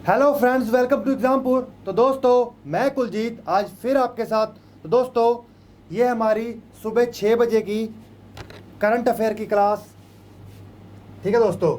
Hello friends, welcome to Exampur. तो दोस्तों, मैं कुलजीत आज फिर आपके साथ। तो दोस्तों, ये हमारी सुबह 6 बजे की करंट अफेयर की क्लास, ठीक है दोस्तों,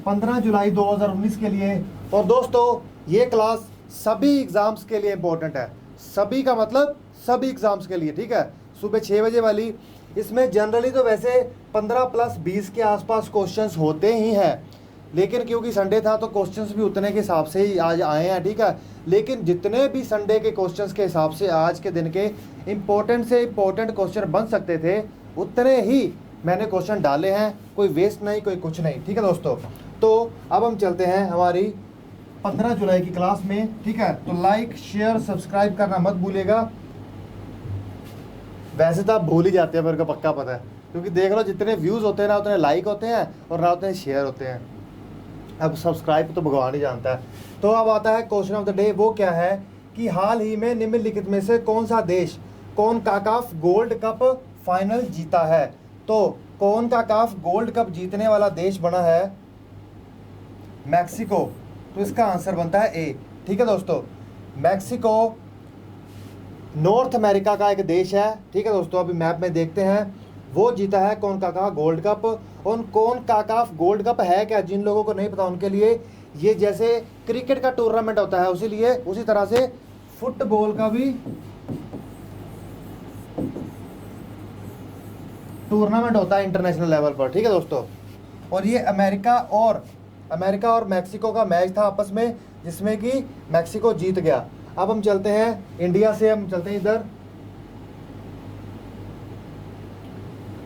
15 जुलाई 2019 के लिए। और दोस्तों, ये क्लास सभी एग्ज़ाम्स के लिए इम्पोर्टेंट है। सभी का मतलब सभी एग्ज़ाम्स के लिए, ठीक है। सुबह 6 बजे वाली, इसमें जनरली तो वैसे 15 प्लस 20 के आसपास क्वेश्चंस होते ही हैं, लेकिन क्योंकि संडे था तो क्वेश्चंस भी उतने के हिसाब से ही आज आए हैं, ठीक है। लेकिन जितने भी संडे के क्वेश्चंस के हिसाब से आज के दिन के इम्पोर्टेंट से इम्पोर्टेंट क्वेश्चन बन सकते थे, उतने ही मैंने क्वेश्चन डाले हैं। कोई वेस्ट नहीं, कोई कुछ नहीं, ठीक है दोस्तों। तो अब हम चलते हैं हमारी 15 जुलाई की क्लास में, ठीक है। तो लाइक शेयर सब्सक्राइब करना मत भूलिएगा। वैसे तो आप भूल ही जाते हैं, मेरे को पक्का पता है, क्योंकि देख लो जितने व्यूज़ होते हैं ना उतने लाइक होते हैं और ना उतने शेयर होते हैं। अब सब्सक्राइब तो भगवान ही जानता है। तो अब आता है क्वेश्चन ऑफ द डे। वो क्या है कि हाल ही में निम्नलिखित में से कौन सा देश कौन काकाफ गोल्ड कप फाइनल जीता है। तो कौन काकाफ गोल्ड कप जीतने वाला देश बना है मैक्सिको। तो इसका आंसर बनता है ए, ठीक है दोस्तों। मैक्सिको नॉर्थ अमेरिका का एक देश है, ठीक है दोस्तों। अभी मैप में देखते हैं, वो जीता है कौन काकाफ गोल्ड कप। और कौन काकाफ गोल्ड कप है क्या, जिन लोगों को नहीं पता उनके लिए, ये जैसे क्रिकेट का टूर्नामेंट होता है उसी तरह से फुटबॉल का भी टूर्नामेंट होता है इंटरनेशनल लेवल पर, ठीक है दोस्तों। और ये अमेरिका और मैक्सिको का मैच था आपस में, जिसमें कि मैक्सिको जीत गया। अब हम चलते हैं इंडिया से, हम चलते हैं इधर।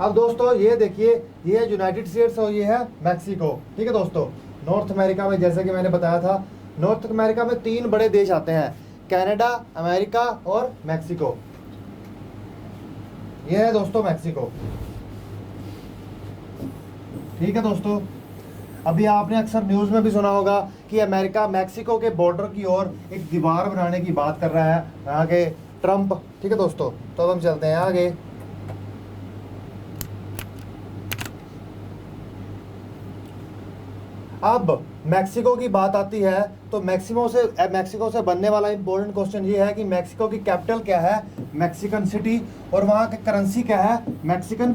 अब दोस्तों ये देखिए, ये है यूनाइटेड स्टेट्स और ये है मैक्सिको, ठीक है दोस्तों। नॉर्थ अमेरिका में, जैसे कि मैंने बताया था, नॉर्थ अमेरिका में 3 बड़े देश आते हैं, कनाडा, अमेरिका और मैक्सिको। ये है दोस्तों मैक्सिको, ठीक है दोस्तों। अभी आपने अक्सर न्यूज़ में भी सुना होगा कि अमेरिका मैक्सिको के बॉर्डर की ओर एक दीवार बनाने की बात कर रहा है यहाँ के ट्रंप, ठीक है दोस्तों। तो अब हम चलते हैं आगे। अब मैक्सिको की बात आती है तो मैक्सिको से बनने वाला इंपॉर्टेंट क्वेश्चन ये है कि मैक्सिको की कैपिटल क्या है, मैक्सिकन सिटी। और वहाँ की करेंसी क्या है, मैक्सिकन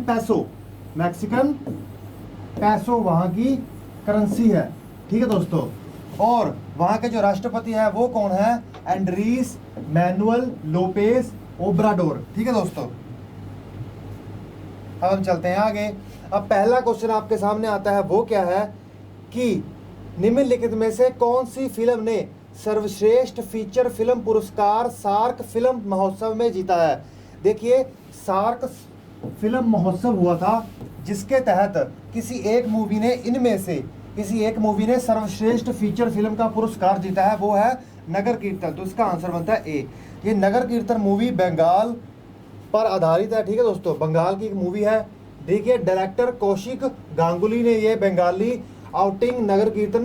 पैसो वहाँ की करेंसी है, ठीक है दोस्तों। और वहाँ के जो राष्ट्रपति है वो कौन है, एंड्रीस मैनुअल लोपेज ओब्राडोर, ठीक है दोस्तों। अब हम चलते हैं आगे। अब पहला क्वेश्चन आपके सामने आता है, वो क्या है कि निम्नलिखित में से कौन सी फिल्म ने सर्वश्रेष्ठ फीचर फिल्म पुरस्कार सार्क फिल्म महोत्सव में जीता है। देखिए, सार्क फिल्म महोत्सव हुआ था, जिसके तहत किसी एक मूवी ने सर्वश्रेष्ठ फीचर फिल्म का पुरस्कार जीता है, वो है नगर कीर्तन। तो इसका आंसर बनता है ए। ये नगर कीर्तन मूवी बंगाल पर आधारित है, ठीक है दोस्तों। बंगाल की एक मूवी है। देखिए, डायरेक्टर कौशिक गांगुली ने ये बंगाली आउटिंग नगर कीर्तन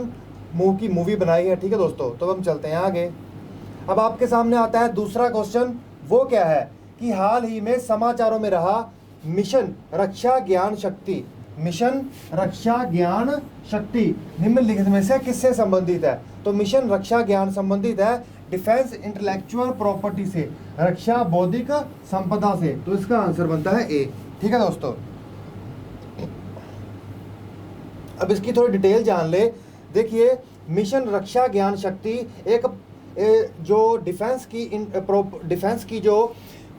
की मूवी बनाई है, ठीक है दोस्तों। तो हम चलते हैं आगे। अब आपके सामने आता है दूसरा क्वेश्चन। वो क्या है कि हाल ही में समाचारों में रहा मिशन रक्षा ज्ञान शक्ति निम्नलिखित में से किससे संबंधित है। तो मिशन रक्षा ज्ञान संबंधित है डिफेंस इंटेलेक्चुअल प्रॉपर्टी से, रक्षा बौद्धिक संपदा से। तो इसका आंसर बनता है ए, ठीक है दोस्तों। अब इसकी थोड़ी डिटेल जान ले। देखिए, मिशन रक्षा ज्ञान शक्ति एक जो डिफेंस की जो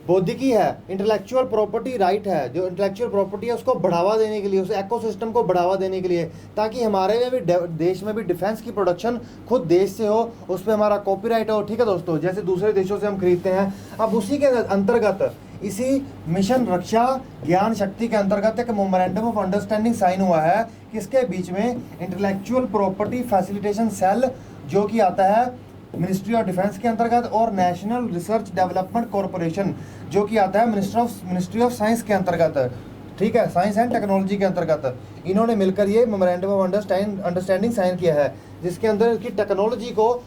बौद्धिकी है, इंटेलेक्चुअल प्रॉपर्टी राइट है, जो इंटेलेक्चुअल प्रॉपर्टी है उसको बढ़ावा देने के लिए, उस इकोसिस्टम को बढ़ावा देने के लिए, ताकि हमारे में भी देश में भी डिफेंस की प्रोडक्शन खुद देश से हो, उस पर हमारा कॉपीराइट हो, ठीक है दोस्तों, जैसे दूसरे देशों से हम खरीदते हैं। अब उसी के अंतर्गत, इसी मिशन रक्षा ज्ञान शक्ति के अंतर्गत एक मेमोरेंडम ऑफ अंडरस्टैंडिंग साइन हुआ है किसके बीच में, इंटेलेक्चुअल प्रॉपर्टी फैसिलिटेशन सेल, जो कि आता है मिनिस्ट्री ऑफ डिफेंस के अंतर्गत, और नेशनल रिसर्च डेवलपमेंट कॉरपोरेशन, जो कि आता है मिनिस्ट्री ऑफ साइंस के अंतर्गत, ठीक है, साइंस एंड टेक्नोलॉजी के अंतर्गत। इन्होंने मिलकर ये मेमोरेंडम ऑफ अंडरस्टैंडिंग साइन किया है, जिसके अंदर की टेक्नोलॉजी को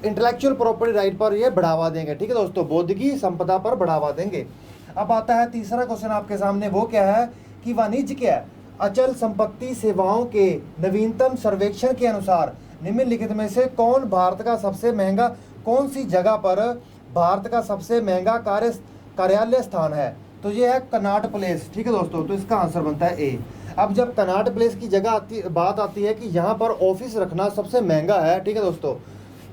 इंटेलेक्चुअल प्रॉपर्टी राइट पर ये बढ़ावा देंगे, ठीक है दोस्तों, बौद्धिकी संपदा पर बढ़ावा देंगे। अब आता है तीसरा क्वेश्चन आपके सामने। वो क्या है कि वाणिज्य अचल संपत्ति सेवाओं के नवीनतम सर्वेक्षण के अनुसार निम्नलिखित में से कौन भारत का सबसे महंगा, कौन सी जगह पर भारत का सबसे महंगा कार्यालय स्थान है? तो ये है कनॉट प्लेस। ठीक है दोस्तों, तो इसका आंसर बनता है ए। अब जब कनॉट प्लेस की जगह बात आती है कि यहाँ पर ऑफिस रखना सबसे महंगा है, ठीक है दोस्तों,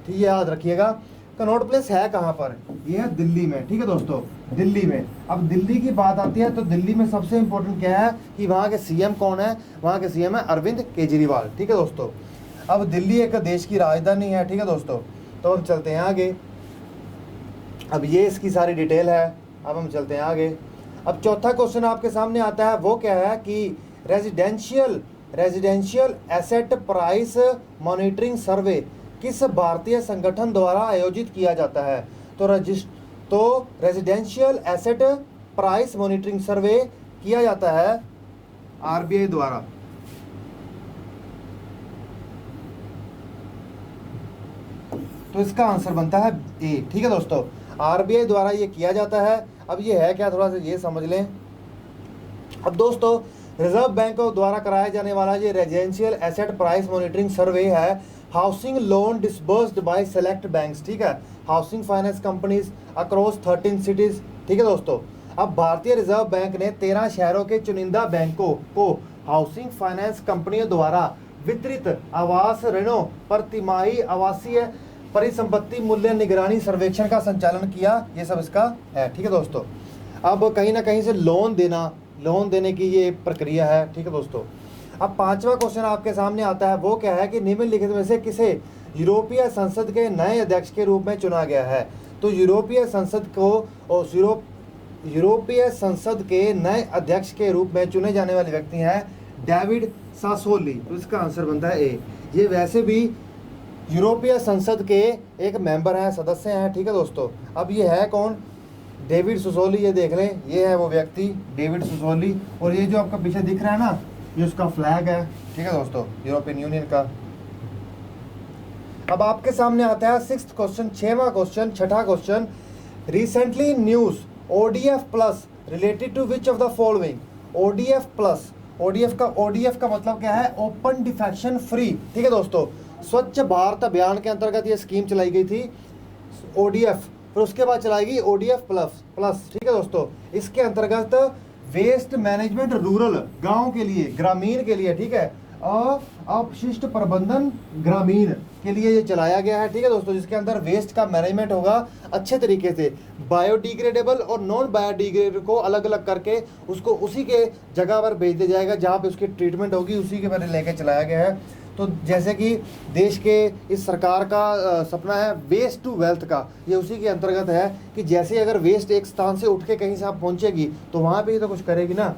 ठीक है, याद रखिएगा। कनॉट प्लेस है कहाँ पर? ये है दिल्ली में। ठीक है दोस्तों, दिल्ली में। अब दिल्ली की बात आती है तो दिल्ली में सबसे इंपॉर्टेंट क्या है कि वहाँ के सीएम कौन है? वहाँ के सीएम है अरविंद केजरीवाल। ठीक है दोस्तों, अब दिल्ली एक देश की राजधानी है। ठीक है दोस्तों, तो अब चलते हैं आगे। अब ये इसकी सारी डिटेल है। अब हम चलते हैं आगे। अब चौथा क्वेश्चन आपके सामने आता है, वो क्या है कि रेजिडेंशियल एसेट प्राइस मॉनिटरिंग सर्वे किस भारतीय संगठन द्वारा आयोजित किया जाता है? तो रेजिडेंशियल एसेट प्राइस मॉनिटरिंग सर्वे किया जाता है आरबीआई द्वारा। तो इसका आंसर बनता है ए। ठीक है दोस्तों, आरबीआई द्वारा ये किया जाता है। अब ये है क्या, थोड़ा सा ये समझ लें। अब दोस्तों, रिजर्व बैंक द्वारा कराया जाने वाला ये residential asset price monitoring survey है housing loan disbursed by select banks. ठीक है, housing finance companies across 13 cities. ठीक है दोस्तों, अब भारतीय रिजर्व बैंक ने 13 शहरों के चुनिंदा बैंकों को हाउसिंग फाइनेंस कंपनियों द्वारा वितरित आवास ऋणों पर तिमाही आवासीय परिसंपत्ति मूल्य निगरानी सर्वेक्षण का संचालन किया। ये सब इसका है। ठीक है दोस्तों, अब कहीं ना कहीं से लोन देने की ये प्रक्रिया है। ठीक है दोस्तों, अब पांचवा क्वेश्चन आपके सामने आता है, वो क्या है कि निम्नलिखित में से किसे यूरोपीय संसद के नए अध्यक्ष के रूप में चुना गया है? तो यूरोपीय संसद के नए अध्यक्ष के रूप में चुने जाने वाले व्यक्ति हैं डेविड सासोली। तो इसका आंसर बनता है ए। ये वैसे भी यूरोपीय संसद के एक मेंबर हैं, सदस्य हैं। ठीक है दोस्तों, अब ये है कौन? डेविड सासोली। ये देख लें, ये है वो व्यक्ति डेविड सासोली। और ये जो आपका पीछे दिख रहा है ना, ये उसका फ्लैग है। ठीक है दोस्तों, यूरोपियन यूनियन का। अब आपके सामने आता है सिक्स्थ क्वेश्चन, छठवां क्वेश्चन, छठा question. Recently news ODF plus related to which of the following? ODF plus, ODF का मतलब क्या है? Open defection free. ठीक है दोस्तों, स्वच्छ भारत अभियान के अंतर्गत ये स्कीम चलाई गई थी ओडीएफ, फिर उसके बाद चलाएगी ओडीएफ प्लस। ठीक है दोस्तों, इसके अंतर्गत वेस्ट मैनेजमेंट रूरल, गांव के लिए, ग्रामीण के लिए, ठीक है, अपशिष्ट प्रबंधन ग्रामीण के लिए ये चलाया गया है। ठीक है दोस्तों, जिसके अंदर वेस्ट का मैनेजमेंट होगा अच्छे तरीके से, बायोडिग्रेडेबल और नॉन बायोडिग्रेडेबल को अलग अलग करके उसको उसी के जगह पर भेज दिया जाएगा जहाँ पे उसकी ट्रीटमेंट होगी, उसी के बारे लेके चलाया गया है। तो जैसे कि देश के इस सरकार का सपना है वेस्ट टू वेल्थ का, ये उसी के अंतर्गत है कि जैसे अगर वेस्ट एक स्थान से उठ के कहीं से आप पहुंचेगी तो वहाँ पे ही तो कुछ करेगी ना।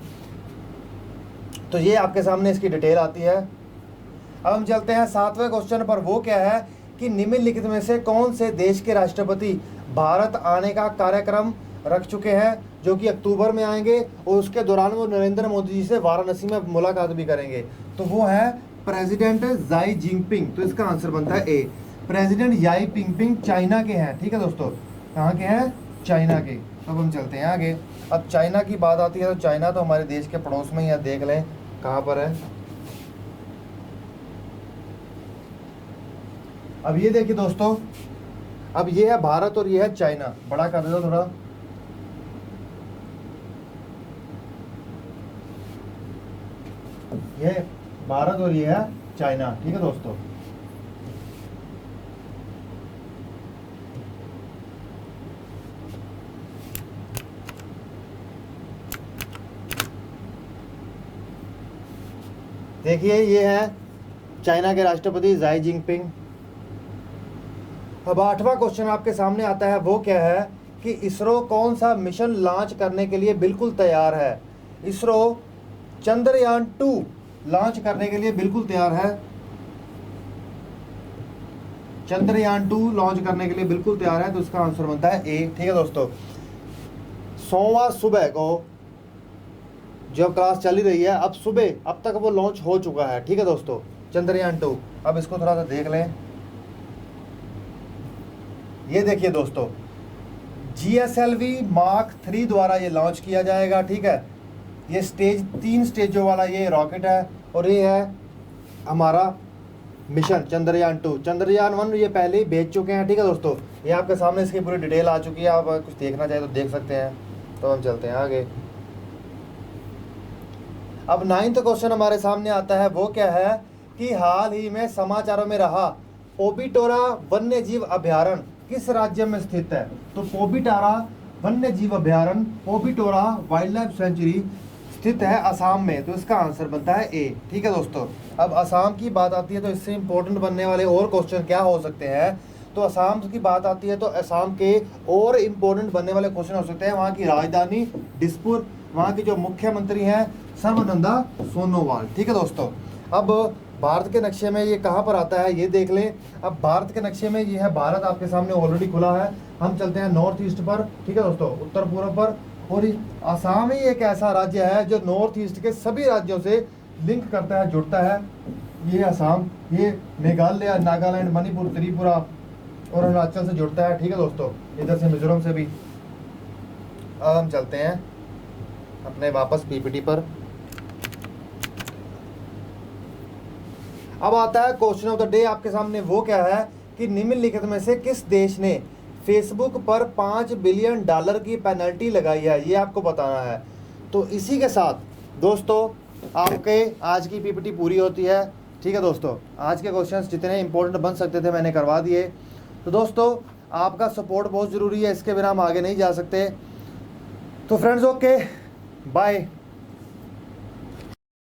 तो ये आपके सामने इसकी डिटेल आती है। अब हम चलते हैं सातवें क्वेश्चन पर, वो क्या है कि निम्नलिखित में से कौन से देश के राष्ट्रपति भारत आने का कार्यक्रम रख चुके हैं, जो कि अक्टूबर में आएंगे और उसके दौरान वो नरेंद्र मोदी जी से वाराणसी में मुलाकात भी करेंगे? तो वो है प्रेसिडेंट जाई जिनपिंग। तो इसका आंसर बनता है ए। प्रेसिडेंट जाई पिंगपिंग चाइना के हैं। ठीक है दोस्तों, कहाँ के हैं? चाइना के। तो अब हम चलते हैं आगे। अब चाइना की बात आती है तो चाइना तो हमारे देश के पड़ोस में ही है, देख लें कहाँ पर है। अब ये देखिए दोस्तों, अब ये है भारत और ये है चाइना। बड़ा कर दो थोड़ा। ये भारत और ये है चाइना। ठीक है दोस्तों, देखिए ये है चाइना के राष्ट्रपति जाई जिनपिंग। अब आठवां क्वेश्चन आपके सामने आता है, वो क्या है कि इसरो कौन सा मिशन लॉन्च करने के लिए बिल्कुल तैयार है? इसरो चंद्रयान 2 लॉन्च करने के लिए बिल्कुल तैयार है। चंद्रयान 2 लॉन्च करने के लिए बिल्कुल तैयार है। तो इसका आंसर बनता है ए। ठीक है दोस्तों, सोमवार सुबह को जब क्लास चल ही रही है, अब सुबह अब तक वो लॉन्च हो चुका है। ठीक है दोस्तों, चंद्रयान 2। अब इसको थोड़ा सा देख लें। ये देखिए दोस्तों, GSLV Mark 3 द्वारा ये लॉन्च किया जाएगा। ठीक है, ये 3 स्टेजों वाला ये रॉकेट है और ये है हमारा मिशन चंद्रयान 2, चंद्रयान 1 ये पहले ही भेज चुके हैं। ठीक है दोस्तों, ये आपके सामने इसकी पूरी डिटेल आ चुकी है, आप कुछ देखना चाहे तो देख सकते हैं। तो हम चलते हैं आगे। अब 9th क्वेश्चन हमारे सामने आता है, वो क्या है कि हाल ही में समाचारों में रहा पोबिटोरा वन्य जीव अभयारण्य किस राज्य में स्थित है? तो पोबिटोरा वन्य जीव अभयारण्य, पोबिटोरा वाइल्ड लाइफ सेंचुरी स्थित है असम में। तो इसका आंसर बनता है ए। ठीक है दोस्तों, अब असम की बात आती है तो इससे इंपॉर्टेंट बनने वाले और क्वेश्चन क्या हो सकते हैं? तो असम की बात आती है तो असम के और इम्पोर्टेंट बनने वाले क्वेश्चन हो सकते हैं, वहाँ की राजधानी दिसपुर, वहाँ के जो मुख्यमंत्री हैं सर्बानंद सोनोवाल। ठीक है दोस्तों, अब भारत के नक्शे में ये कहाँ पर आता है ये देख लें। अब भारत के नक्शे में ये है, भारत आपके सामने ऑलरेडी खुला है। हम चलते हैं नॉर्थ ईस्ट पर। ठीक है दोस्तों, उत्तर पूर्व पर। और असम ही एक ऐसा राज्य है जो नॉर्थ ईस्ट के सभी राज्यों से लिंक करता है, जुड़ता है। ये असम, ये मेघालय, नागालैंड, मणिपुर, त्रिपुरा और अरुणाचल से जुड़ता है। ठीक है दोस्तों, इधर से मिजोरम से भी। अब हम चलते हैं अपने वापस पीपीटी पर। अब आता है क्वेश्चन ऑफ द डे आपके सामने, वो क्या है कि निम्नलिखित में से किस देश ने फेसबुक पर $5 बिलियन की पेनल्टी लगाई है? ये आपको बताना है। तो इसी के साथ दोस्तों आपके आज की पीपीटी पूरी होती है। ठीक है दोस्तों, आज के क्वेश्चंस जितने इंपॉर्टेंट बन सकते थे मैंने करवा दिए। तो दोस्तों आपका सपोर्ट बहुत ज़रूरी है, इसके बिना हम आगे नहीं जा सकते। तो फ्रेंड्स ओके बाय।